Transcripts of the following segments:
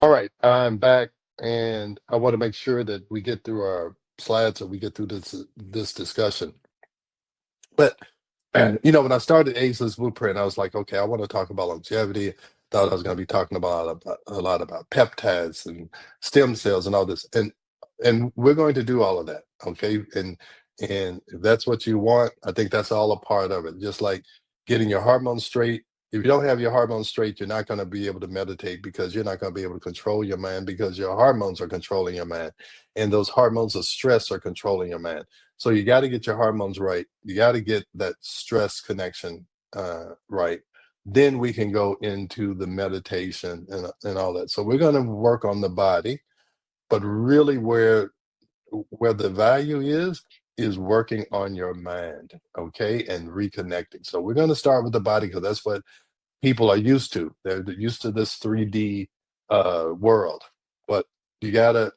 All right, I'm back, and I want to make sure that we get through our slides or we get through this discussion. But when I started Ageless Blueprint, I was like, okay, I want to talk about longevity. Thought I was going to be talking about a lot about peptides and stem cells and all this, and we're going to do all of that, okay? And if that's what you want, I think that's all a part of it. Just like getting your hormones straight. If you don't have your hormones straight, you're not going to be able to meditate because you're not going to be able to control your mind because your hormones are controlling your mind, and those hormones of stress are controlling your mind. So you got to get your hormones right. You got to get that stress connection right. Then we can go into the meditation and all that. So we're going to work on the body, but really where the value is working on your mind, okay, and reconnecting. So we're going to start with the body because that's what people are used to. They're used to this 3D world, but you got to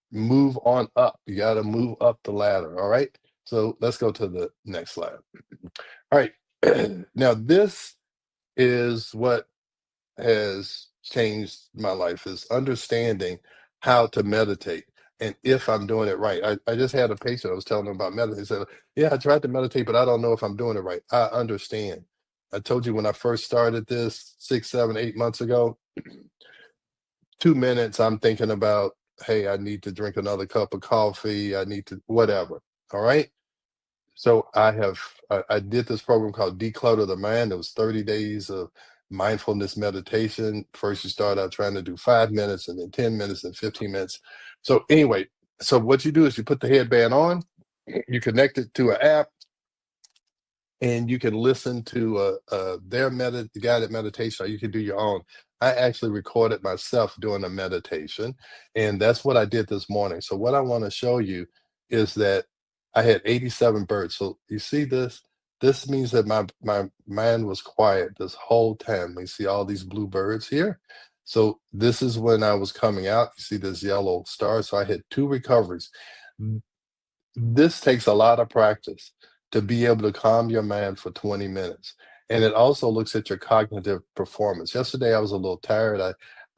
move on up. You got to move up the ladder. All right. So let's go to the next slide. All right. Now, this is what has changed my life is understanding how to meditate and if I'm doing it right. I just had a patient, I was telling them about meditation. He said, yeah, I tried to meditate, but I don't know if I'm doing it right. I understand. I told you when I first started this 6, 7, 8 months ago, 2 minutes, I'm thinking about, hey, I need to drink another cup of coffee. I need to, whatever. All right. So I did this program called Declutter the Mind. It was 30 days of mindfulness meditation. First, you start out trying to do 5 minutes and then 10 minutes and 15 minutes. So, anyway, so what you do is you put the headband on, you connect it to an app, and you can listen to their guided meditation, or you can do your own. I actually recorded myself doing a meditation, and that's what I did this morning. So what I want to show you is that I had 87 birds. So you see this? This means that my mind was quiet this whole time. We see all these blue birds here. So this is when I was coming out. You see this yellow star. So I had two recoveries. This takes a lot of practice to be able to calm your mind for 20 minutes. And it also looks at your cognitive performance. Yesterday, I was a little tired.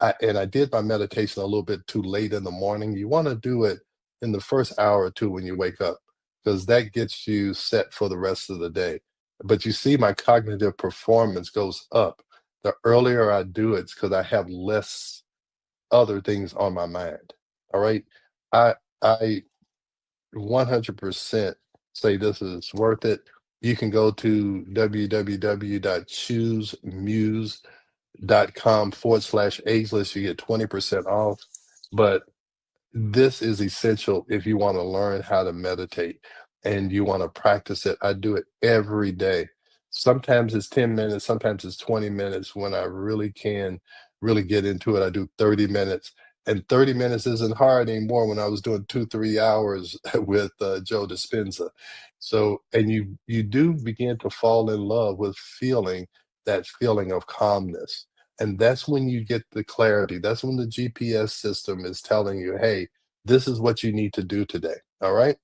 I did my meditation a little bit too late in the morning. You want to do it in the first hour or two when you wake up, because that gets you set for the rest of the day. But you see, my cognitive performance goes up. The earlier I do it, it's because I have less other things on my mind. All right. I I 100% say this is worth it. You can go to www.choosemuse.com/ageless. You get 20% off. But this is essential if you want to learn how to meditate and you want to practice it. I do it every day. Sometimes it's 10 minutes, sometimes it's 20 minutes. When I really can really get into it, I do 30 minutes. And 30 minutes isn't hard anymore when I was doing 2, 3 hours with Joe Dispenza. So, and you do begin to fall in love with feeling that feeling of calmness. And that's when you get the clarity. That's when the GPS system is telling you, hey, this is what you need to do today. All right.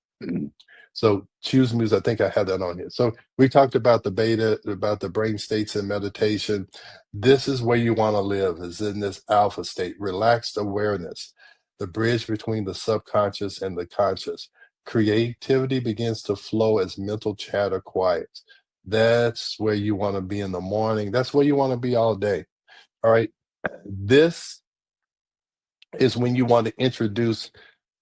So choose music. I think I had that on here. So we talked about the beta, about the brain states and meditation. This is where you want to live, is in this alpha state, relaxed awareness, the bridge between the subconscious and the conscious. Creativity begins to flow as mental chatter quiets. That's where you want to be in the morning. That's where you want to be all day. All right. This is when you want to introduce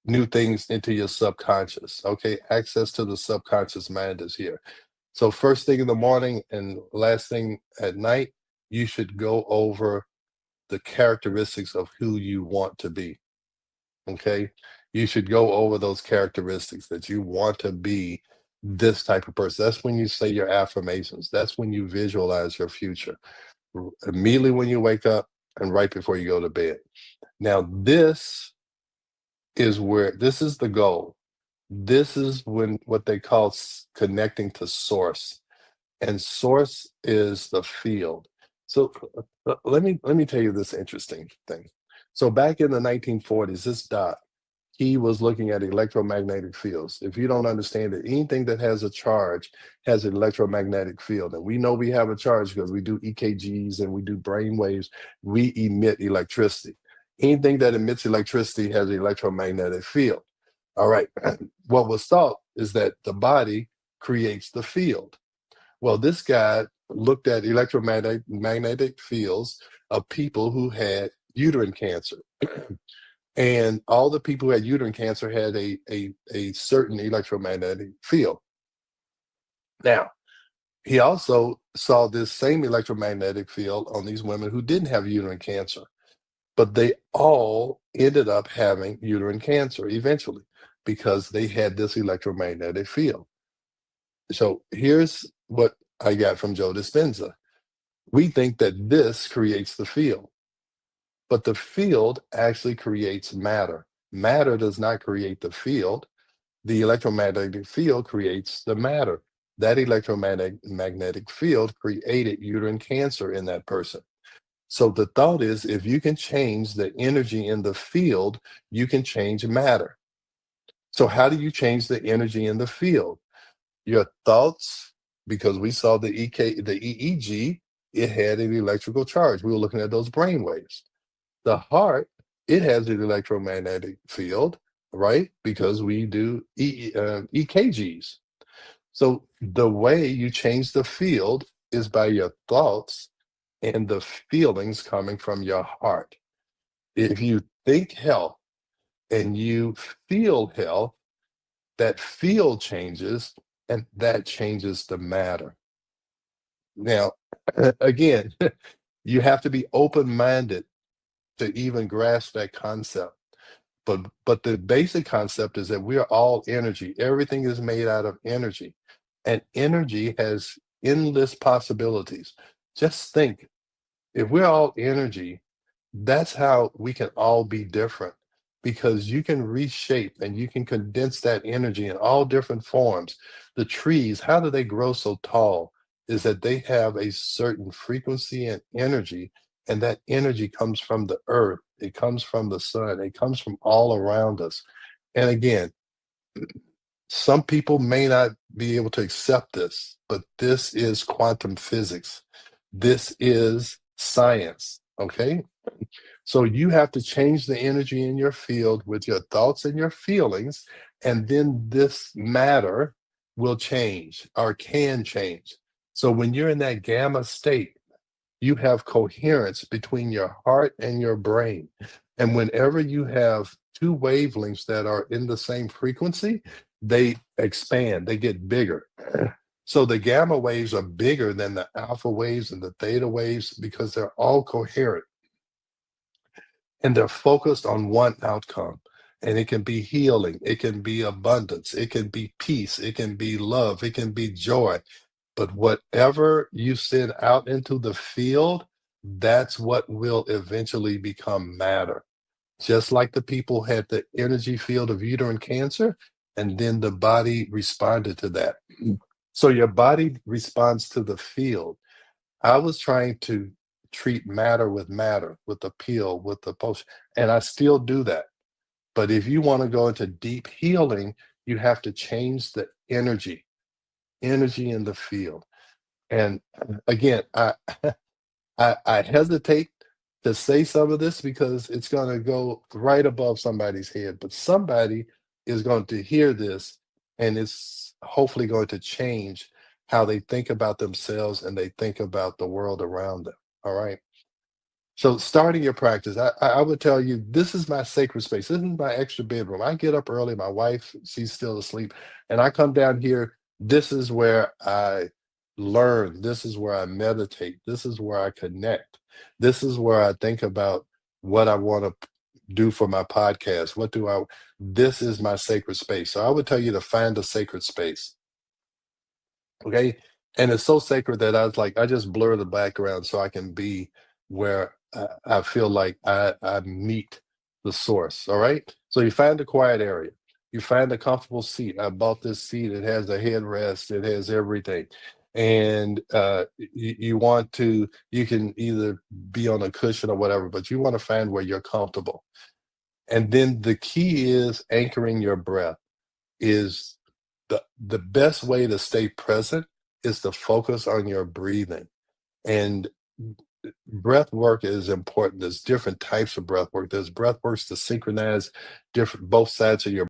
new things into your subconscious. Okay. Access to the subconscious mind is here. So, first thing in the morning and last thing at night, you should go over the characteristics of who you want to be. Okay. You should go over those characteristics that you want to be this type of person. That's when you say your affirmations. That's when you visualize your future immediately when you wake up and right before you go to bed. Now, this is the goal. This is when what they call connecting to source, and source is the field. So let me tell you this interesting thing. So back in the 1940s, this doc, he was looking at electromagnetic fields. If you don't understand it, anything that has a charge has an electromagnetic field. And we know we have a charge because we do EKGs and we do brain waves. We emit electricity. Anything that emits electricity has an electromagnetic field. All right. What was thought is that the body creates the field. Well, this guy looked at magnetic fields of people who had uterine cancer. And all the people who had uterine cancer had a certain electromagnetic field. Now, he also saw this same electromagnetic field on these women who didn't have uterine cancer, but they all ended up having uterine cancer eventually because they had this electromagnetic field. So here's what I got from Joe Dispenza. We think that this creates the field, but the field actually creates matter. Matter does not create the field. The electromagnetic field creates the matter. That electromagnetic field created uterine cancer in that person. So the thought is if you can change the energy in the field, you can change matter. So how do you change the energy in the field? Your thoughts, because we saw the EEG, it had an electrical charge. We were looking at those brain waves. The heart, it has an electromagnetic field, right? Because we do EKGs. So the way you change the field is by your thoughts and the feelings coming from your heart. If you think health and you feel health, that field changes and that changes the matter. Now, again, you have to be open-minded to even grasp that concept. But the basic concept is that we are all energy. Everything is made out of energy, and energy has endless possibilities. Just think, if we're all energy, that's how we can all be different because you can reshape and you can condense that energy in all different forms. The trees, how do they grow so tall? Is that they have a certain frequency and energy, and that energy comes from the earth, it comes from the sun, it comes from all around us. And again, some people may not be able to accept this, but this is quantum physics. This is science, okay? So you have to change the energy in your field with your thoughts and your feelings, and then this matter will change or can change. So when you're in that gamma state, you have coherence between your heart and your brain. And whenever you have two wavelengths that are in the same frequency, they expand, they get bigger. So the gamma waves are bigger than the alpha waves and the theta waves because they're all coherent and they're focused on one outcome. And it can be healing, it can be abundance, it can be peace, it can be love, it can be joy. But whatever you send out into the field, that's what will eventually become matter. Just like the people had the energy field of uterine cancer, and then the body responded to that. So your body responds to the field. I was trying to treat matter, with the pill, with the potion, and I still do that. But if you want to go into deep healing, you have to change the energy in the field. And again, I hesitate to say some of this because it's going to go right above somebody's head, but somebody is going to hear this and it's hopefully going to change how they think about themselves and they think about the world around them. All right. So starting your practice, I would tell you this is my sacred space. This is my extra bedroom. I get up early. My wife, she's still asleep, and I come down here. This is where I learn. This is where I meditate. This is where I connect. This is where I think about what I want to do for my podcast. What do I? This is my sacred space. So I would tell you to find a sacred space. Okay. And it's so sacred that I was like, I just blur the background so I can be where I feel like I meet the source. All right. So you find a quiet area. You find a comfortable seat. I bought this seat. It has a headrest. It has everything. And you want to, you can either be on a cushion or whatever, but you want to find where you're comfortable. And then the key is anchoring your breath is the best way to stay present is to focus on your breathing. And breath work is important. There's different types of breath work. There's breath works to synchronize different both sides of your